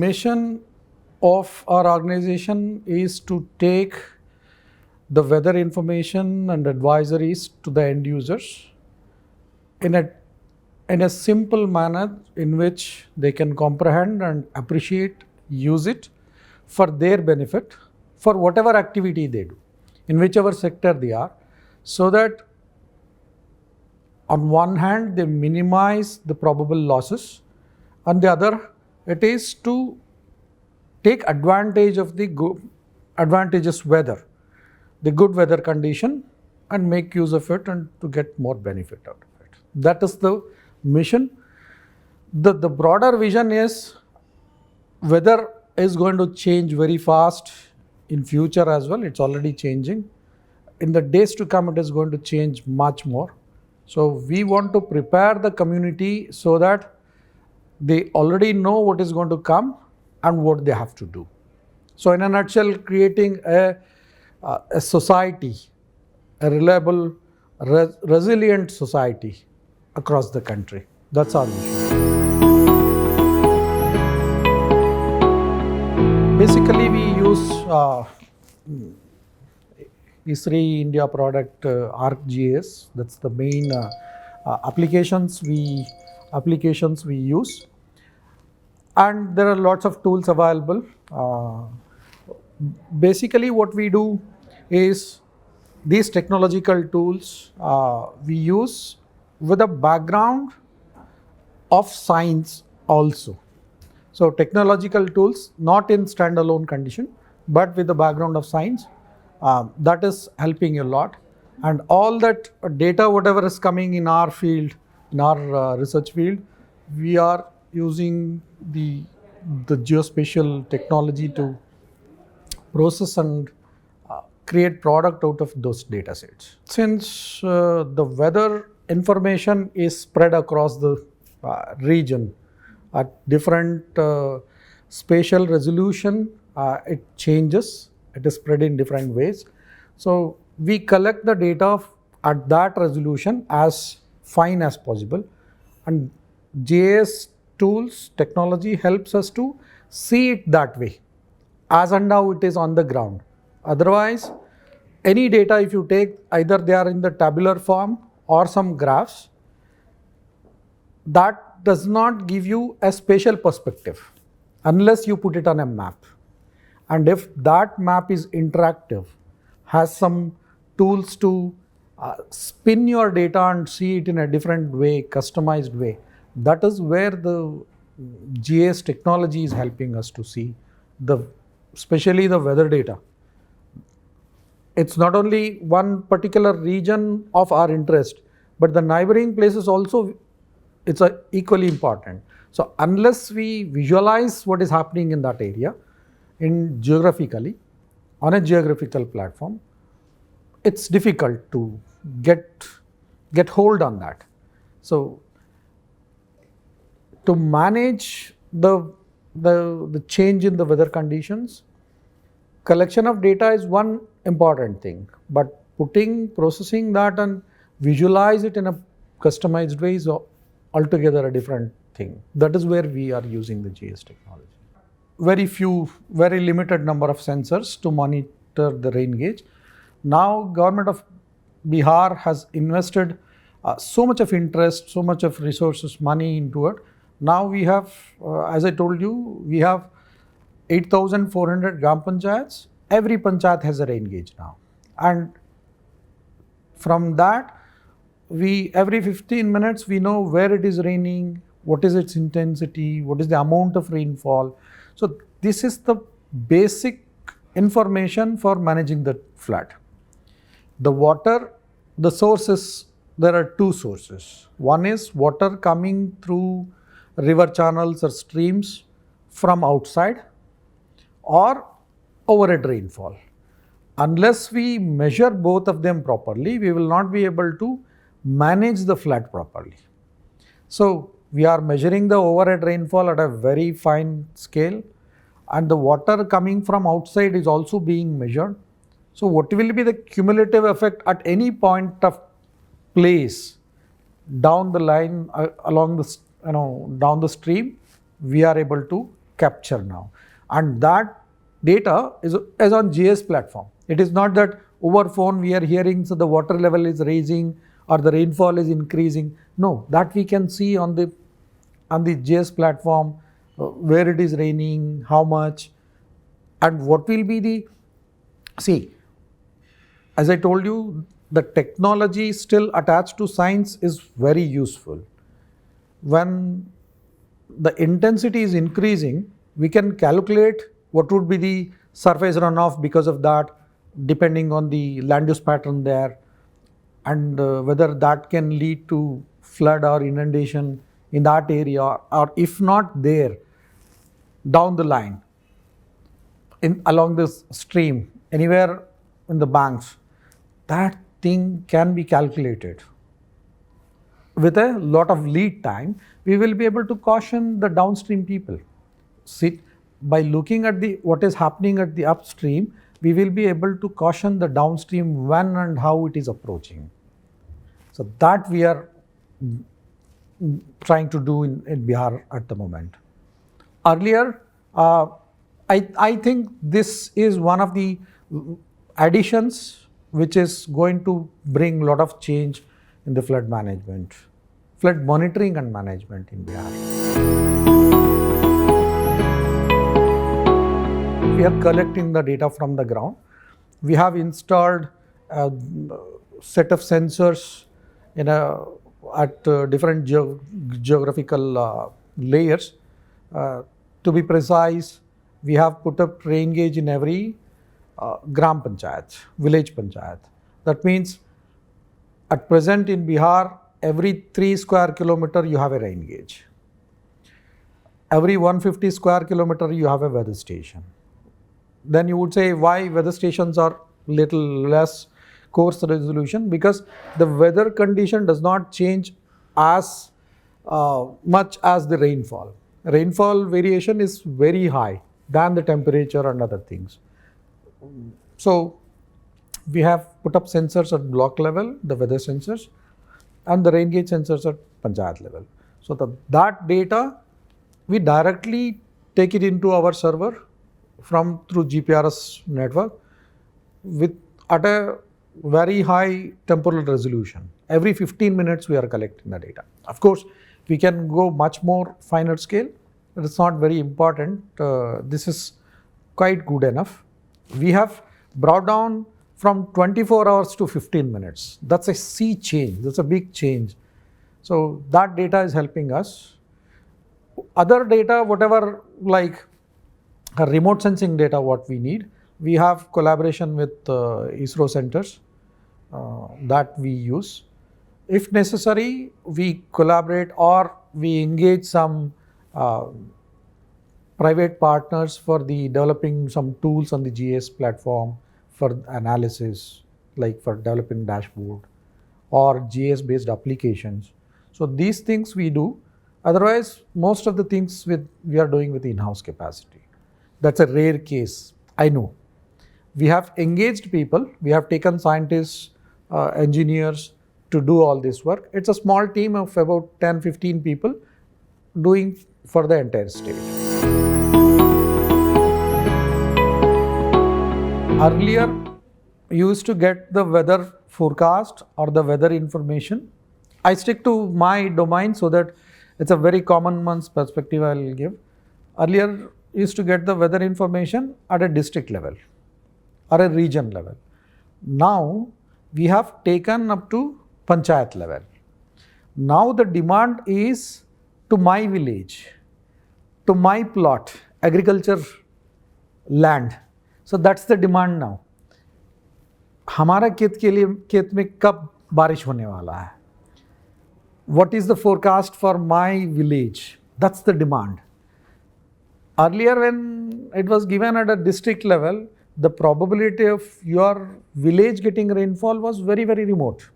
mission of our organization is to take the weather information and advisories to the end users in a simple manner in which they can comprehend and appreciate, use it for their benefit, for whatever activity they do, in whichever sector they are, so that on one hand they minimize the probable losses, on the other it is to take advantage of the advantageous weather, the good weather condition, and make use of it and to get more benefit out of it. That is the mission. The broader vision is weather is going to change very fast in future as well. It's already changing. In the days to come, it is going to change much more. So we want to prepare the community so that they already know what is going to come and what they have to do. So in a nutshell, creating a society, a reliable, resilient society across the country. That's our mission. Basically, we use ISRI India product ArcGIS. That's the main applications we use, and there are lots of tools available. Basically, what we do is these technological tools we use with a background of science also. So technological tools, not in standalone condition, but with the background of science, that is helping a lot. And all that data, whatever is coming in our field, in our research field, we are using the geospatial technology to process and create product out of those data sets. Since the weather information is spread across the region at different spatial resolution, it changes, it is spread in different ways. So we collect the data at that resolution as fine as possible, and GIS tools technology helps us to see it that way, as and how it is on the ground. Otherwise, any data if you take, either they are in the tabular form or some graphs, that does not give you a spatial perspective unless you put it on a map. And if that map is interactive, has some tools to spin your data and see it in a different way, customized way, that is where the GIS technology is helping us to see especially the weather data. It's not only one particular region of our interest, but the neighboring places also, it's equally important. So unless we visualize what is happening in that area, geographically, on a geographical platform, it's difficult to get hold on that. So to manage the change in the weather conditions, collection of data is one important thing, but processing that and visualize it in a customized way is altogether a different thing. That is where we are using the GIS technology. Very limited number of sensors to monitor the rain gauge. Now government of Bihar has invested so much of interest, so much of resources, money into it. Now we have, as I told you, we have 8,400 gram panchayats. Every panchayat has a rain gauge now. And from that, every 15 minutes, we know where it is raining, what is its intensity, what is the amount of rainfall. So this is the basic information for managing the flood. The water, the sources, there are two sources. One is water coming through river channels or streams from outside or overhead rainfall. Unless we measure both of them properly, we will not be able to manage the flood properly. So we are measuring the overhead rainfall at a very fine scale, and the water coming from outside is also being measured. So what will be the cumulative effect at any point of place down the line, along the down the stream, we are able to capture now. And that data is on GIS platform. It is not that over phone we are hearing so the water level is rising or the rainfall is increasing. No, that we can see on the GIS platform, where it is raining, how much, and what will be the, see, as I told you, the technology still attached to science is very useful. When the intensity is increasing, we can calculate what would be the surface runoff because of that, depending on the land use pattern there, and whether that can lead to flood or inundation in that area, or if not there, down the line, along this stream, anywhere in the banks, that thing can be calculated. With a lot of lead time, we will be able to caution the downstream people. See, by looking at what is happening at the upstream, we will be able to caution the downstream when and how it is approaching. So that we are trying to do in Bihar at the moment. Earlier, I think this is one of the additions which is going to bring a lot of change in the flood management, flood monitoring and management in Bihar. We are collecting the data from the ground. We have installed a set of sensors at different geographical layers. To be precise, we have put up rain gauge in every gram panchayat, village panchayat. That means at present in Bihar, every 3 square kilometer you have a rain gauge. Every 150 square kilometer you have a weather station. Then you would say why weather stations are little less coarse resolution? Because the weather condition does not change as much as the rainfall. Rainfall variation is very high than the temperature and other things. So we have put up sensors at block level, the weather sensors, and the rain gauge sensors at panchayat level. So that data, we directly take it into our server through GPRS network at a very high temporal resolution. Every 15 minutes we are collecting the data. Of course, we can go much more finer scale, but it's not very important. This is quite good enough. We have brought down from 24 hours to 15 minutes. That's a sea change. That's a big change. So that data is helping us. Other data, whatever like remote sensing data, what we need, we have collaboration with ISRO centers that we use. If necessary, we collaborate or we engage some private partners for the developing some tools on the GIS platform for analysis, like for developing dashboard or GIS based applications. So these things we do. Otherwise, most of the things we are doing with in-house capacity. That's a rare case, I know. We have engaged people, we have taken scientists, engineers to do all this work. It's a small team of about 10-15 people doing for the entire state. Earlier, you used to get the weather forecast or the weather information. I stick to my domain so that it's a very common man's perspective I will give. Earlier, you used to get the weather information at a district level or a region level. Now, we have taken up to panchayat level. Now the demand is to my village, to my plot, agriculture land. So that's the demand now. हमारा खेत में कब बारिश होने वाला है? What is the forecast for my village? That's the demand. Earlier, when it was given at a district level, the probability of your village getting rainfall was very, very remote,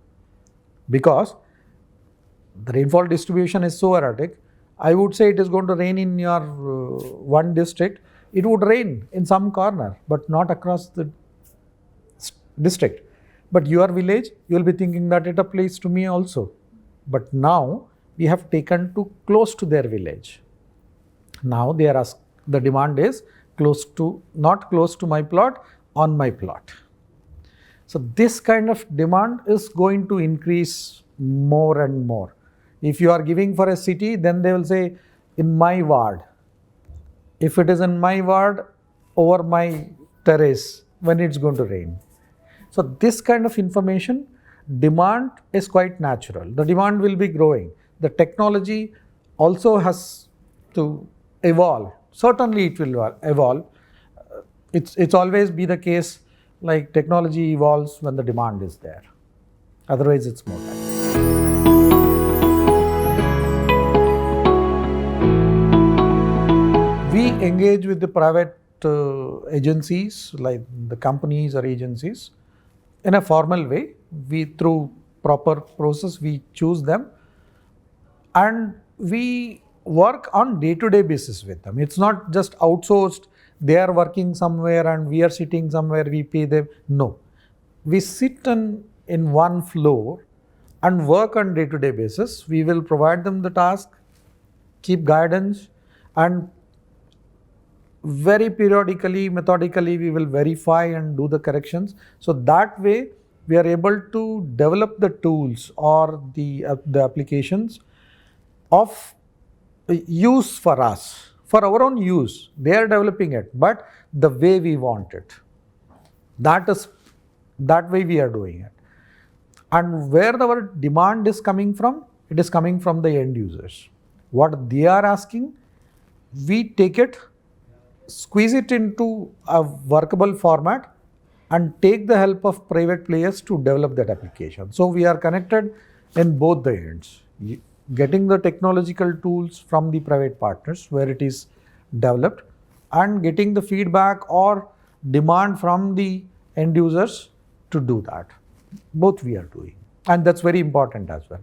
because the rainfall distribution is so erratic. I would say it is going to rain in your one district. It would rain in some corner, but not across the district. But your village, you will be thinking that it applies to me also. But now we have taken to close to their village. Now they are The demand is not close to my plot, on my plot. So this kind of demand is going to increase more and more. If you are giving for a city, then they will say, in my ward. If it is in my ward, over my terrace, when it's going to rain. So this kind of information, demand is quite natural. The demand will be growing. The technology also has to evolve. Certainly it will evolve. It's always be the case, like technology evolves when the demand is there. Otherwise it's more like. We engage with the private agencies, like the companies or agencies, in a formal way. Through proper process, we choose them and we work on day-to-day basis with them. It's not just outsourced, they are working somewhere and we are sitting somewhere, we pay them. No. We sit in one floor and work on day-to-day basis. We will provide them the task, keep guidance, and very periodically, methodically, we will verify and do the corrections. So that way, we are able to develop the tools or the applications of use for us, for our own use. They are developing it, but the way we want it. That way we are doing it. And where our demand is coming from, it is coming from the end users. What they are asking, we take it, squeeze it into a workable format and take the help of private players to develop that application. So we are connected in both the ends, getting the technological tools from the private partners where it is developed and getting the feedback or demand from the end users to do that. Both we are doing, and that's very important as well.